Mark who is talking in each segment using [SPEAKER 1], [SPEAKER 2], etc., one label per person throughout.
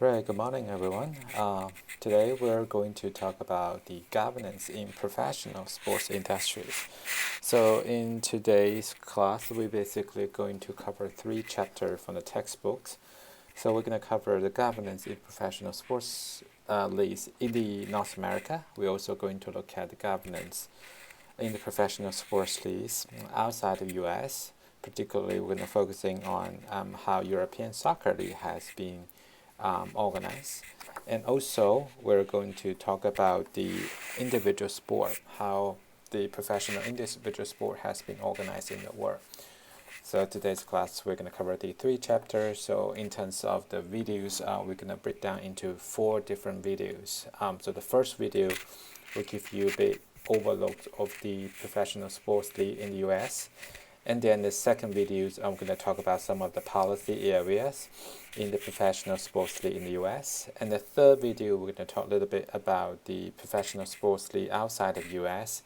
[SPEAKER 1] Right, good morning, everyone. Today we're going to talk about the governance in professional sports industries. So in today's class, we're basically going to cover three chapters from the textbooks. So we're going to cover the governance in professional sports leagues in the North America. We're also going to look at the governance in the professional sports leagues outside the U.S. Particularly, we're going to focusing on how European Soccer League has been organized. And also, we're going to talk about the individual sport, how the professional individual sport has been organized in the world. So today's class, we're going to cover the three chapters. So in terms of the videos, we're going to break down into four different videos. So the first video will give you a bit overlook of the professional sports league in the US. And then the second videos, I'm going to talk about some of the policy areas in the professional sports league in the US. And the third video, we're going to talk a little bit about the professional sports league outside of US.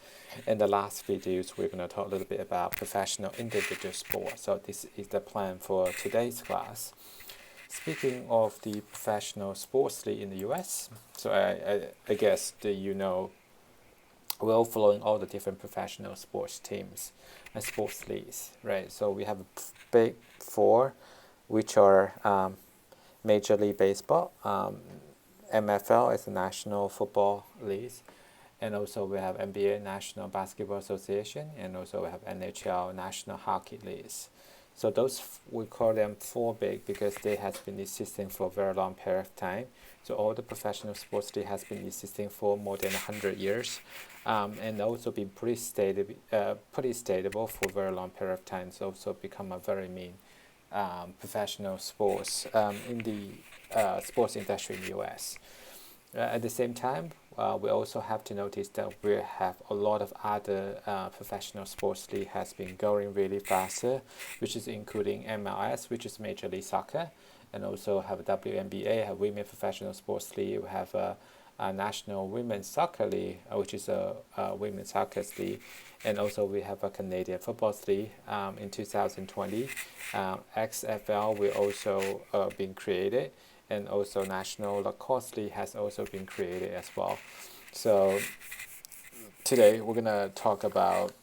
[SPEAKER 1] And the last videos, we're going to talk a little bit about professional individual sports. So this is the plan for today's class. Speaking of the professional sports league in the US, so I guess that we're following all the different professional sports teams and sports leagues, right? So we have a big four, which are Major League Baseball, MFL is the National Football League, and also we have NBA, National Basketball Association, and also we have NHL, National Hockey League. So those, we call them four big because they has been existing for a very long period of time. So all the professional sports league has been existing for more than 100 years, and also been pretty stable for a very long period of time. So also become a very main professional sports in the sports industry in the U.S. At the same time, we also have to notice that we have a lot of other professional sports league has been growing really faster, which is including MLS, which is Major League Soccer, and also have WNBA, have Women Professional Sports League. We have a National Women's Soccer League, which is a women's soccer league, and also we have a Canadian Football League in 2020. XFL will also been created, and also National Lacrosse League has also been created as well. So today we're gonna talk about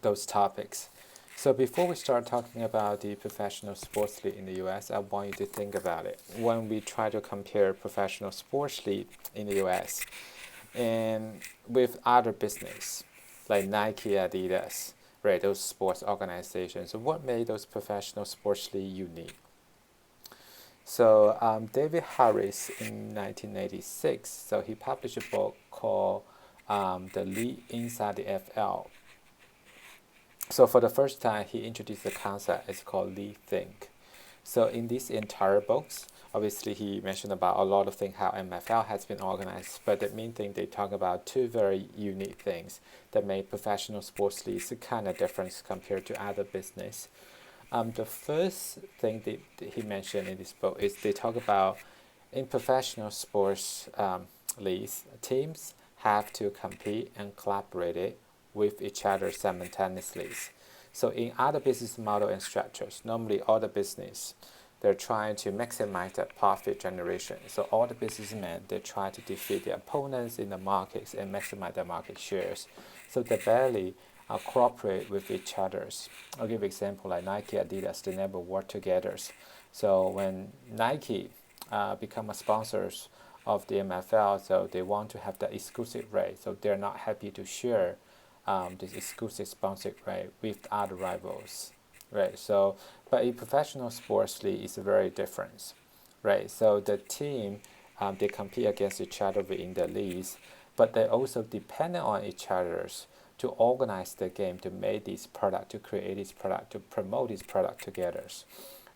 [SPEAKER 1] those topics. So before we start talking about the professional sports league in the US, I want you to think about it. When we try to compare professional sports league in the US and with other business like Nike, Adidas, right, those sports organizations, what made those professional sports league unique? So David Harris in 1986, so he published a book called The League Inside the FL. So for the first time, he introduced the concept. It's called League Think. So in this entire books, obviously he mentioned about a lot of things how MFL has been organized, but the main thing they talk about two very unique things that make professional sports leagues kind of different compared to other business. The first thing that he mentioned in this book is they talk about in professional sports leagues, teams have to compete and collaborate with each other simultaneously. So in other business model and structures, normally all the business, they're trying to maximize their profit generation. So all the businessmen, they try to defeat their opponents in the markets and maximize their market shares. So they barely cooperate with each others. I'll give an example like Nike, Adidas, they never work together. So when Nike become a sponsors of the MFL, so they want to have the exclusive rate. So they're not happy to share this exclusive sponsorship rate with other rivals, right? So, but in professional sports league is very different, right? So the team they compete against each other within the leagues, but they also depend on each other's to organize the game, to make this product, to create this product, to promote this product together,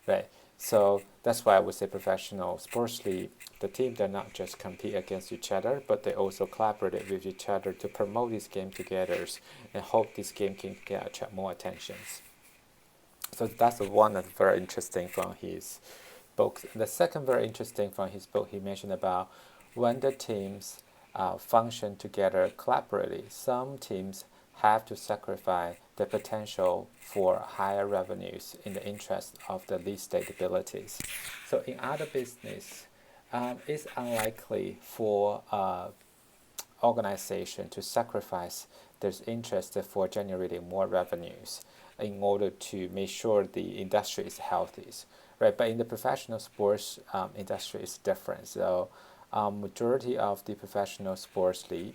[SPEAKER 1] right? So that's why I would say professional sports league, the team, they're not just compete against each other, but they also collaborate with each other to promote this game together and hope this game can attract more attention. So that's one that's very interesting from his book. The second very interesting from his book, he mentioned about when the teams function together collaboratively, some teams have to sacrifice the potential for higher revenues in the interest of the league stabilities. So in other business, It's unlikely for organization to sacrifice their interest for generating more revenues in order to make sure the industry is healthy, right? But in the professional sports industry, it's different. So, majority of the professional sports league,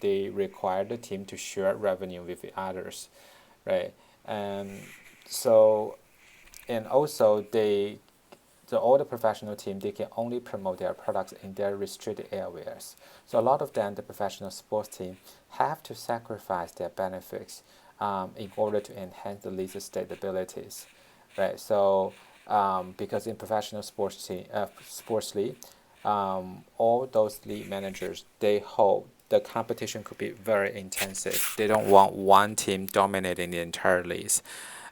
[SPEAKER 1] they require the team to share revenue with the others, right? And so, and also all the professional team, they can only promote their products in their restricted areas. So a lot of them, the professional sports team, have to sacrifice their benefits in order to enhance the league stabilities, right? So because in professional sports league, all those league managers, they hope the competition could be very intensive. They don't want one team dominating the entire league,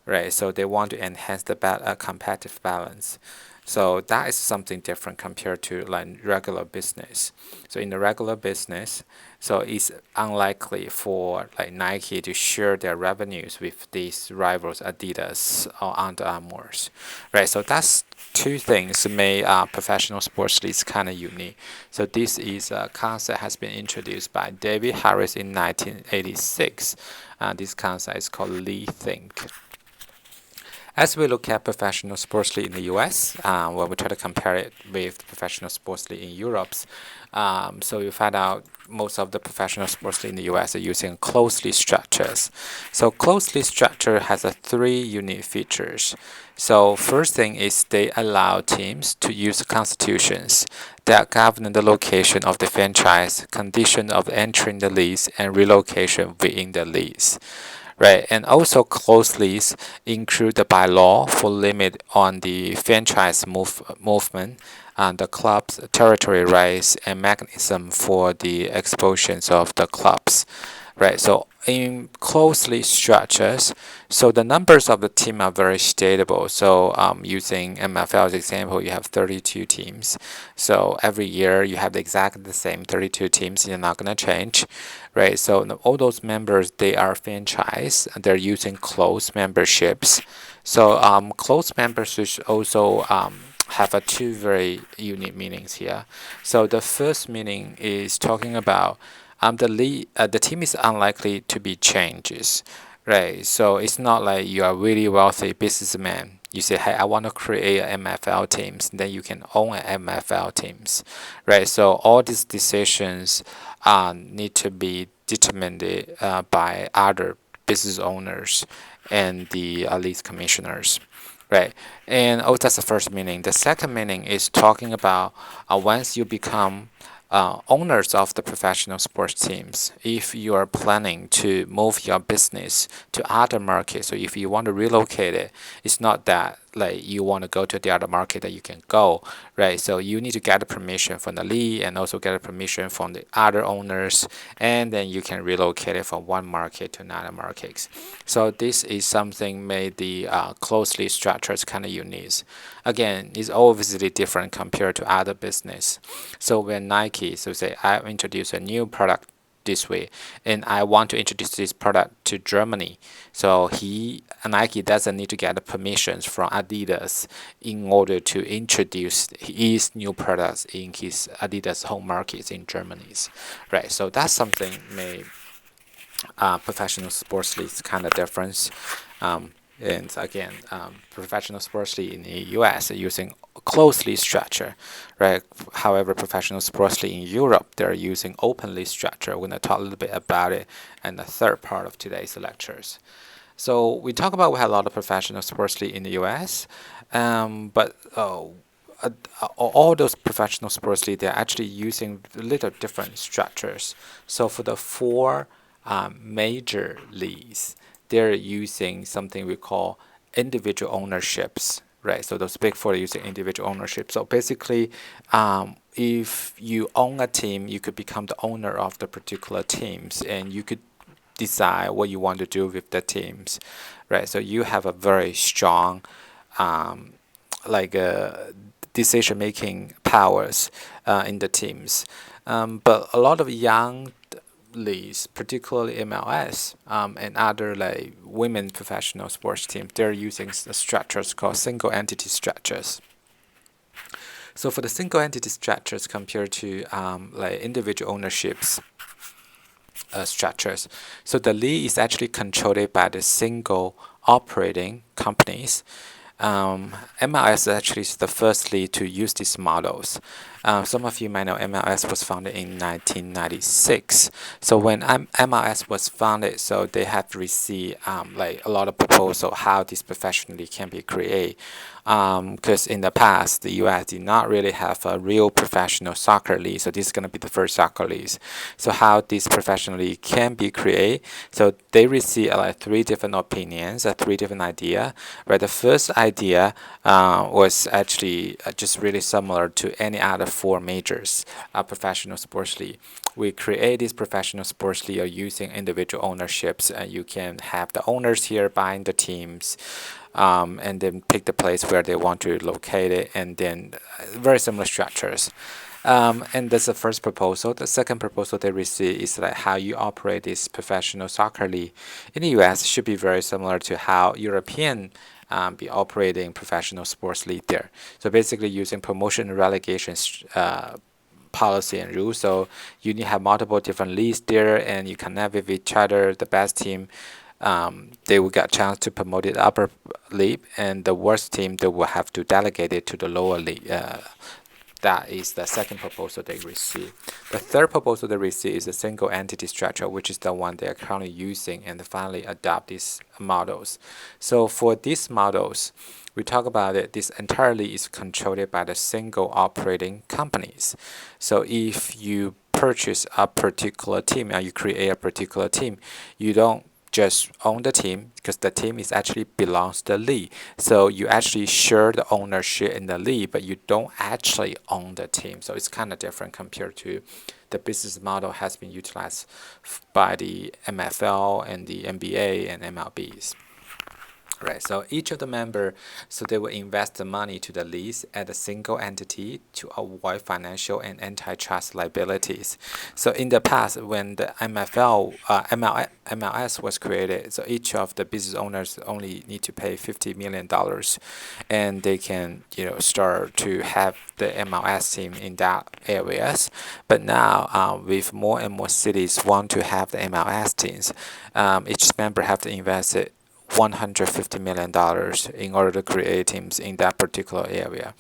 [SPEAKER 1] right? So they want to enhance the competitive balance. So that is something different compared to like regular business. So in the regular business, so it's unlikely for like Nike to share their revenues with these rivals Adidas or Under Armour's, right? So that's two things made professional sports leagues kind of unique. So this is a concept has been introduced by David Harris in 1986. This concept is called League Think. As we look at professional sports league in the US, when we try to compare it with professional sports league in Europe, so you find out most of the professional sports league in the US are using closely structures. So closely structure has three unique features. So first thing is they allow teams to use constitutions that govern the location of the franchise, condition of entering the leagues, and relocation within the leagues, right? And also closed leagues include the bylaw for limit on the franchise movement and the club's territory rights and mechanism for the expulsions of the clubs, right? So in closely structures, so the numbers of the team are very stable. So using MFL's example, you have 32 teams. So every year you have exactly the same 32 teams. You're not going to change, right? So all those members, they are franchise. They're using closed memberships. So closed memberships also have two very unique meanings here. So the first meaning is talking about the team is unlikely to be changes, right? So it's not like you are really wealthy businessman. You say, hey, I want to create a MFL teams, then you can own an MFL teams, right? So all these decisions need to be determined by other business owners and the league commissioners. Right, and that's the first meaning. The second meaning is talking about once you become owners of the professional sports teams, if you are planning to move your business to other markets, so if you want to relocate it, it's not that like you want to go to the other market that you can go, right? So you need to get a permission from the league and also get a permission from the other owners, and then you can relocate it from one market to another market. So this is something made the closely structured kind of unique. Again, it's obviously different compared to other business. So when Nike, so say I introduce a new product this way, and I want to introduce this product to Germany. So Nike doesn't need to get the permissions from Adidas in order to introduce his new products in his Adidas home markets in Germany, right? So that's something made professional sports leagues kind of difference. And again, professional sports league in the U.S. are using closely structure, right? However, professional sports league in Europe, they're using openly structure. We're going to talk a little bit about it in the third part of today's lectures. So we talk about we have a lot of professional sports league in the U.S., but all those professional sports league, they're actually using little different structures. So for the four major leagues, they're using something we call individual ownerships, right? So those big four are using individual ownership. So basically, if you own a team, you could become the owner of the particular teams, and you could decide what you want to do with the teams, right? So you have a very strong, like decision-making powers in the teams. But a lot of young leagues, particularly MLS and other like women professional sports teams, they're using the structures called single entity structures. So for the single entity structures compared to like individual ownerships structures, so the league is actually controlled by the single operating companies. MLS actually is the first league to use these models. Some of you might know MLS was founded in 1996. So when MLS was founded, so they have received like a lot of proposal how this professionally can be created. Because in the past, the U.S. did not really have a real professional soccer league. So this is going to be the first soccer league. So how this professionally can be created? So they receive like three different opinions, three different ideas. Right, the first idea was actually just really similar to any other four majors professional sports league. We create this professional sports league using individual ownerships, and you can have the owners here buying the teams. And then pick the place where they want to locate it, and then very similar structures. And that's the first proposal. The second proposal they received is like how you operate this professional soccer league in the U.S. should be very similar to how European be operating professional sports league there. So basically using promotion and relegation policy and rules. So you need to have multiple different leagues there, and you connect with each other. The best team, they will get a chance to promote it upper league, and the worst team, they will have to delegate it to the lower league. That is the second proposal they received. The third proposal they received is a single entity structure, which is the one they are currently using and finally adopt these models. So for these models, we talk about it, this entirely is controlled by the single operating companies. So if you purchase a particular team and you create a particular team, you don't just own the team because the team is actually belongs to the league. So you actually share the ownership in the league, but you don't actually own the team. So it's kind of different compared to the business model has been utilized by the MFL and the NBA and MLBs. Right, so each of the member, so they will invest the money to the lease at a single entity to avoid financial and antitrust liabilities. So in the past, when the MLS was created, so each of the business owners only need to pay $50 million, and they can start to have the MLS team in that areas. But now, with more and more cities want to have the MLS teams, each member have to invest it $150 million in order to create teams in that particular area.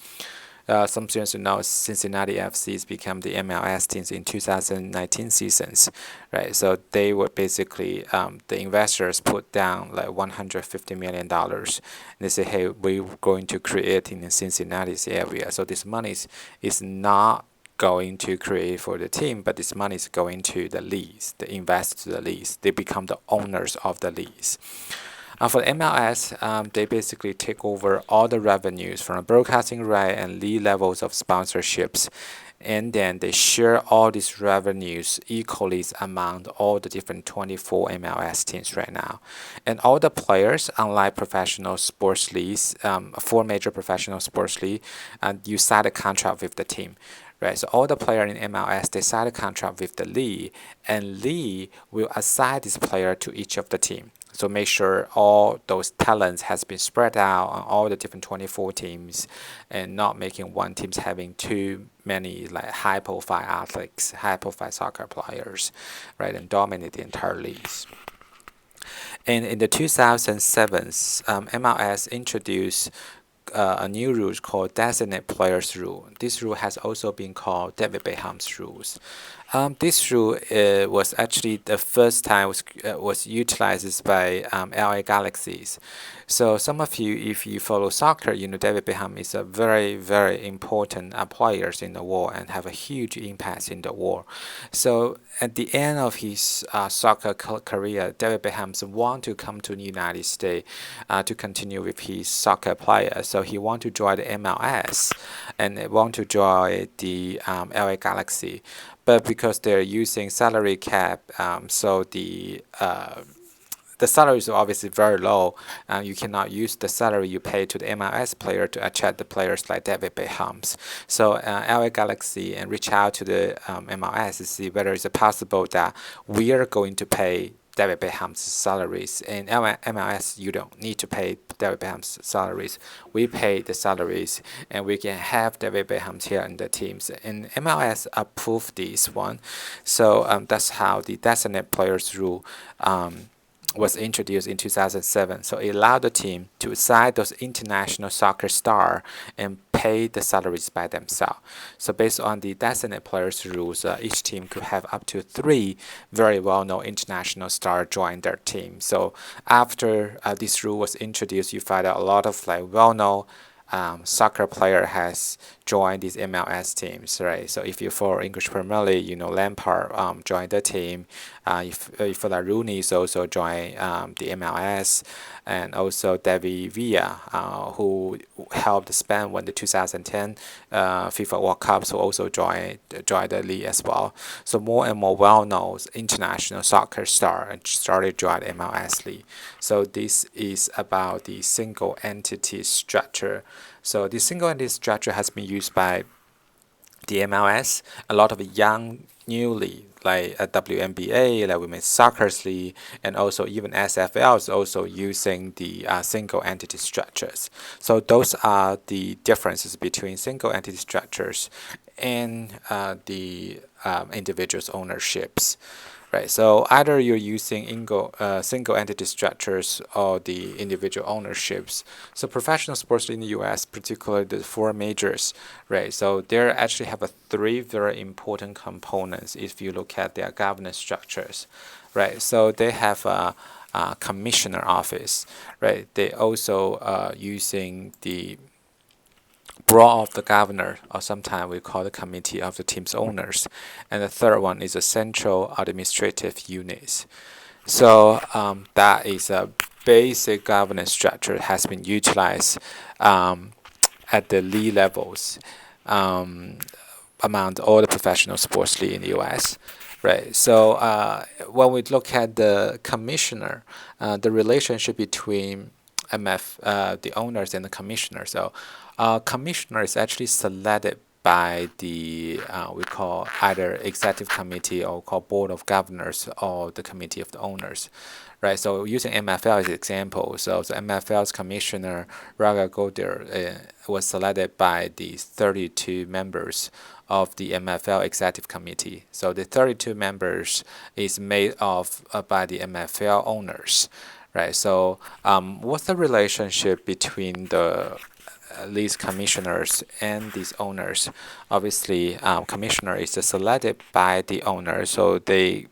[SPEAKER 1] Some students know Cincinnati FC's become the MLS teams in 2019 seasons, right? So they were basically the investors put down like $150 million. And they say, hey, we're going to create in the Cincinnati's area. So this money is not going to create for the team, but this money is going to the lease, the invest to the lease. They become the owners of the lease. For the MLS, they basically take over all the revenues from the broadcasting right and league levels of sponsorships, and then they share all these revenues equally among all the different 24 MLS teams right now. And all the players, unlike professional sports leagues, four major professional sports leagues, you sign a contract with the team. Right, so all the players in MLS, they sign a contract with the league, and league will assign this player to each of the team. So make sure all those talents has been spread out on all the different 24 teams, and not making one team having too many like high-profile athletes, high-profile soccer players, right, and dominate the entire leagues. And in the 2007, MLS introduced a new rule called Designated Players Rule. This rule has also been called David Beckham's rules. This rule was actually the first time was utilized by LA Galaxies. So some of you, if you follow soccer, you know David Beckham is a very, very important player in the world and have a huge impact in the world. So at the end of his soccer career, David Beckham want to come to the United States to continue with his soccer player. So he want to join the MLS and want to join the LA Galaxy. But because they're using salary cap, so the salaries are obviously very low. You cannot use the salary you pay to the MLS player to attract the players like David Beckham. So LA Galaxy and reach out to the MLS to see whether it's possible that we are going to pay David Beckham's salaries. In MLS, you don't need to pay David Beckham's salaries. We pay the salaries, and we can have David Beckham here in the teams. And MLS approved this one, so that's how the designated players rule was introduced in 2007. So it allowed the team to sign those international soccer stars and pay the salaries by themselves. So based on the designated players rules, each team could have up to 3 very well-known international stars join their team. So after this rule was introduced, you find out a lot of like well-known soccer player has joined these MLS teams, right? So if you follow English Premier League, you know Lampard joined the team. If Rooney is also joined the MLS, and also David Villa, who helped Spain win the 2010 FIFA World Cup, so also joined the league as well. So more and more well-known international soccer stars started joining MLS league. So this is about the single entity structure. So the single entity structure has been used by the MLS. A lot of young new league like WNBA, like Women's Soccer League, and also even SFL is also using the single entity structures. So those are the differences between single entity structures and the individual's ownerships. Right, so either you're using single entity structures or the individual ownerships. So professional sports in the US, particularly the 4 majors, right? So they actually have 3 very important components if you look at their governance structures, right? So they have a commissioner office, right? They also using the board of the governor, or sometimes we call the committee of the team's owners. And the third one is a central administrative unit. So that is a basic governance structure has been utilized at the league levels among all the professional sports league in the US. Right. So when we look at the commissioner, the relationship between the owners and the commissioner. So commissioner is actually selected by the we call either executive committee or called board of governors or the committee of the owners, right? So using MFL as an example, so the MFL's commissioner Raga Godir was selected by the 32 members of the MFL executive committee. So the 32 members is made of by the MFL owners, right? So what's the relationship between these commissioners and these owners? Obviously, commissioner is selected by the owner, so they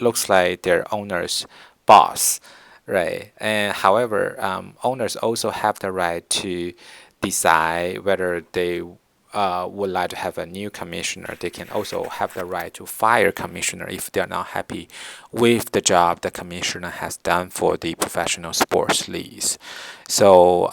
[SPEAKER 1] looks like their owner's boss, right? And however, owners also have the right to decide whether they would like to have a new commissioner. They can also have the right to fire commissioner if they're not happy with the job the commissioner has done for the professional sports leagues. So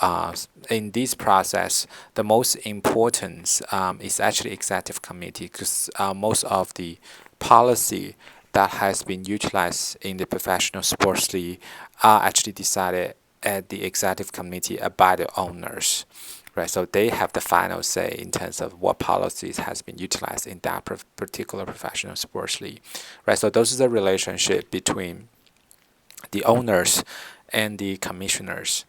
[SPEAKER 1] in this process, the most important is actually executive committee, because most of the policy that has been utilized in the professional sports league are actually decided at the executive committee by the owners. Right, so they have the final say in terms of what policies has been utilized in that particular professional sports league. Right, so those are the relationship between the owners and the commissioners.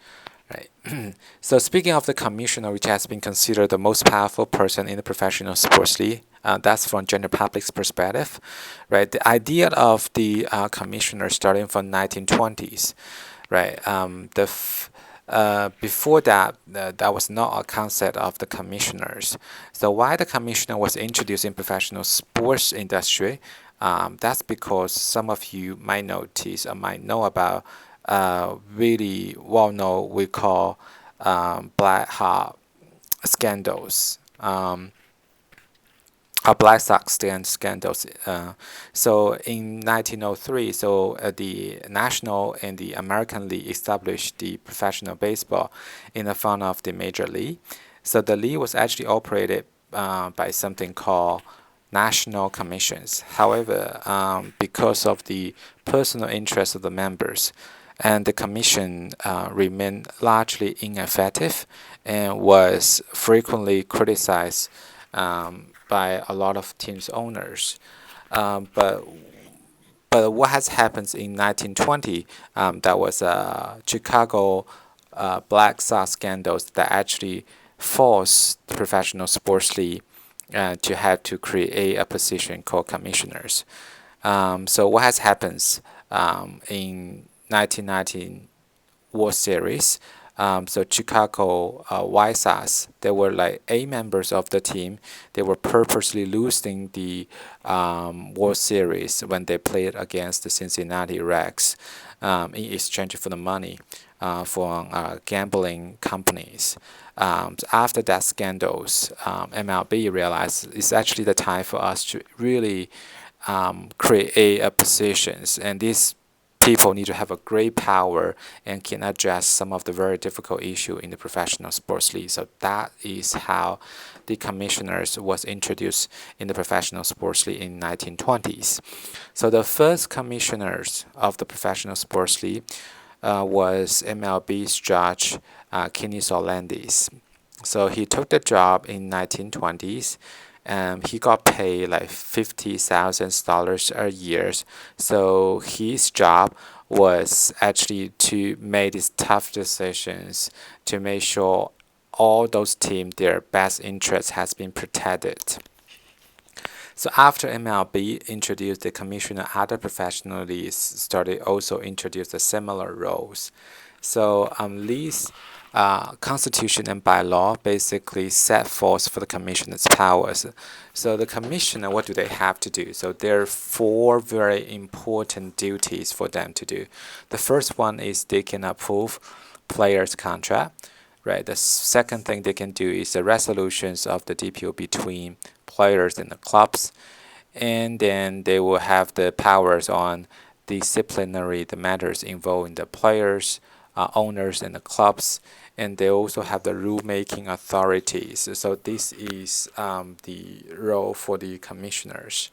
[SPEAKER 1] Right. So speaking of the commissioner, which has been considered the most powerful person in the professional sports league, that's from general public's perspective, right? The idea of the commissioner starting from 1920s, right? Before that, that was not a concept of the commissioners. So why the commissioner was introduced in professional sports industry? That's because some of you might notice or might know about really well-known we call Black Hawk scandals. Black Sox scandals. So in 1903, so the National and the American League established the professional baseball in the front of the Major League. So the league was actually operated by something called national commissions. However, because of the personal interest of the members, and the commission remained largely ineffective and was frequently criticized by a lot of teams owners. But But what has happened in 1920? That was Chicago Black Sox scandals that actually forced the professional sports league to have to create a position called commissioners. So what has happened in 1919 World Series? So Chicago White Sox, there were like 8 members of the team. They were purposely losing the World Series when they played against the Cincinnati Reds in exchange for the money from gambling companies. After that scandals, MLB realized it's actually the time for us to really create a positions, and these people need to have a great power and can address some of the very difficult issue in the professional sports league. So that is how the commissioners was introduced in the professional sports league in 1920s. So the first commissioners of the professional sports league was MLB's judge Kenny Solandis. So he took the job in 1920s. He got paid like $50,000 a year. So his job was actually to make these tough decisions to make sure all those teams, their best interest has been protected. So after MLB introduced the commissioner, other professional leagues started also introduce the similar roles. So these constitution and bylaw basically set forth for the commissioner's powers. So the commissioner, what do they have to do? So there are 4 very important duties for them to do. The first one is they can approve players' contract. Right. The second thing they can do is the resolutions of the DPO between players and the clubs, and then they will have the powers on disciplinary the matters involving the players, owners, and the clubs, and they also have the rule-making authorities. So this is the role for the commissioners.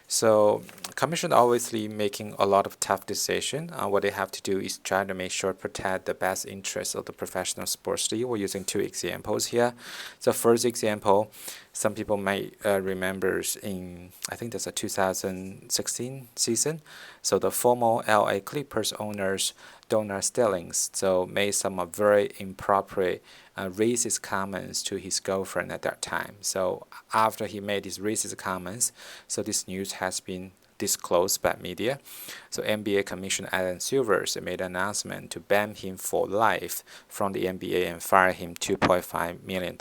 [SPEAKER 1] So commission obviously making a lot of tough decisions. What they have to do is try to make sure protect the best interests of the professional sports league. We're using 2 examples here. So first example, some people might remember in, I think that's a 2016 season. So the former LA Clippers owners Donald Sterling so made some very improper racist comments to his girlfriend at that time. So after he made these racist comments, so this news has been disclosed by media. So NBA Commissioner Adam Silver made an announcement to ban him for life from the NBA and fire him $2.5 million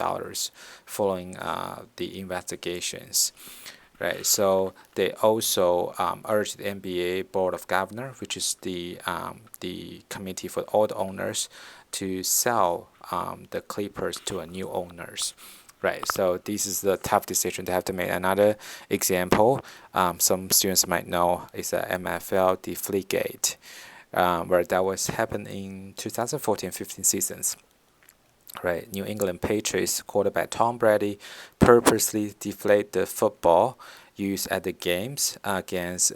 [SPEAKER 1] following the investigations. Right, so they also urged the NBA Board of Governors, which is the committee for all the owners, to sell the Clippers to a new owners. Right, so this is the tough decision they have to make. Another example, some students might know, is a MFL Deflategate, where that was happened in 2014-15 seasons. Right, New England Patriots quarterback Tom Brady purposely deflated the football used at the games against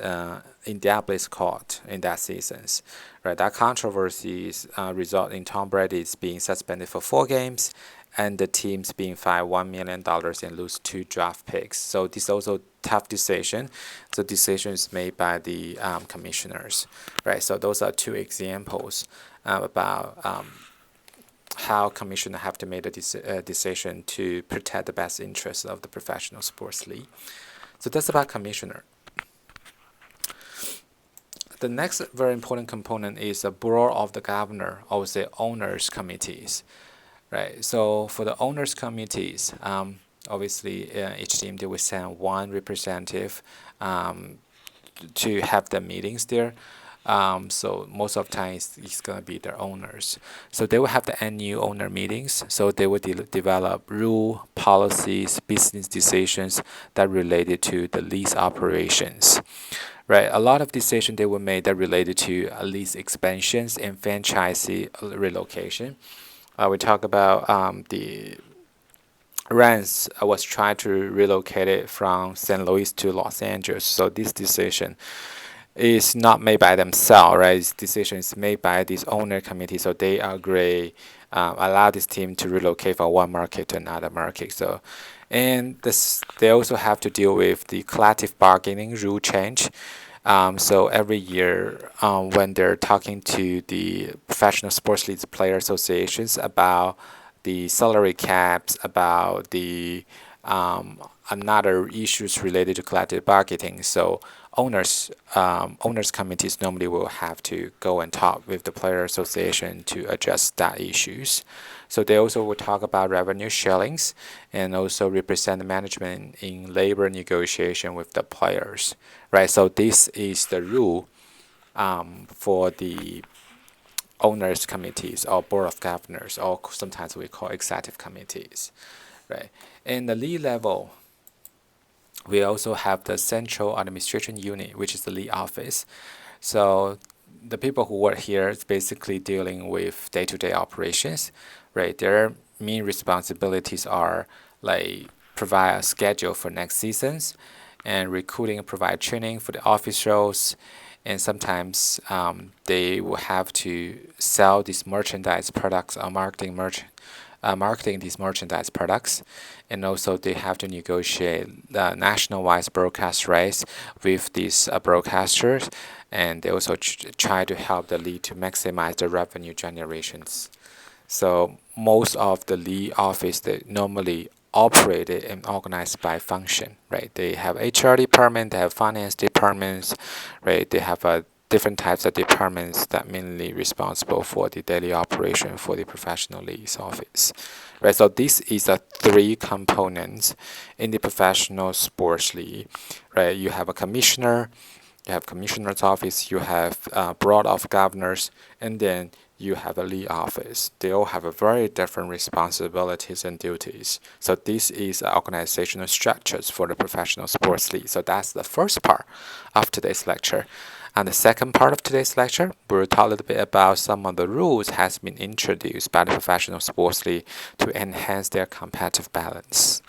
[SPEAKER 1] Indianapolis Colts in that seasons. Right, that controversy result in Tom Brady being suspended for 4 games, and the teams being fined $1 million and lose 2 draft picks. So this also tough decision. The decision is made by the commissioners. Right, so those are 2 examples about how commissioners have to make a decision to protect the best interests of the professional sports league. So that's about commissioner. The next very important component is the board of the governor, or the owners committees. Right. So for the owners committees, obviously each team they will send 1 representative to have the meetings there. So most of the time it's going to be their owners. So they will have the annual owner meetings. So they will develop rule, policies, business decisions that related to the lease operations. Right, a lot of decisions they will make that related to lease expansions and franchisee relocation. We talk about the Rams was trying to relocate it from St. Louis to Los Angeles. So this decision is not made by themselves, right? This decision is made by this owner committee. So they agree, allow this team to relocate from one market to another market. So, and this, they also have to deal with the collective bargaining rule change. So every year, when they're talking to the professional sports leagues player associations about the salary caps, about the another issues related to collective bargaining. So owners committees normally will have to go and talk with the player association to address that issues. So they also will talk about revenue sharings and also represent the management in labor negotiation with the players, right? So this is the rule for the owners committees or board of governors, or sometimes we call executive committees, right? In the league level, we also have the central administration unit, which is the league office. So the people who work here is basically dealing with day-to-day operations, right? Their main responsibilities are like provide a schedule for next seasons and recruiting and provide training for the officials. And sometimes they will have to sell these merchandise products or marketing these merchandise products, and also they have to negotiate the national-wide broadcast rights with these broadcasters, and they also try to help the league to maximize the revenue generations. So most of the league office they normally operated and organized by function, right? They have HR department, they have finance departments, right? They have different types of departments that mainly responsible for the daily operation for the professional league's office, right? So this is a three components in the professional sports league, right? You have a commissioner, you have commissioner's office, you have board of governors, and then you have a league office. They all have a very different responsibilities and duties. So this is organizational structures for the professional sports league. So that's the first part of today's lecture. And the second part of today's lecture, we'll talk a little bit about some of the rules has been introduced by the professional sports league to enhance their competitive balance.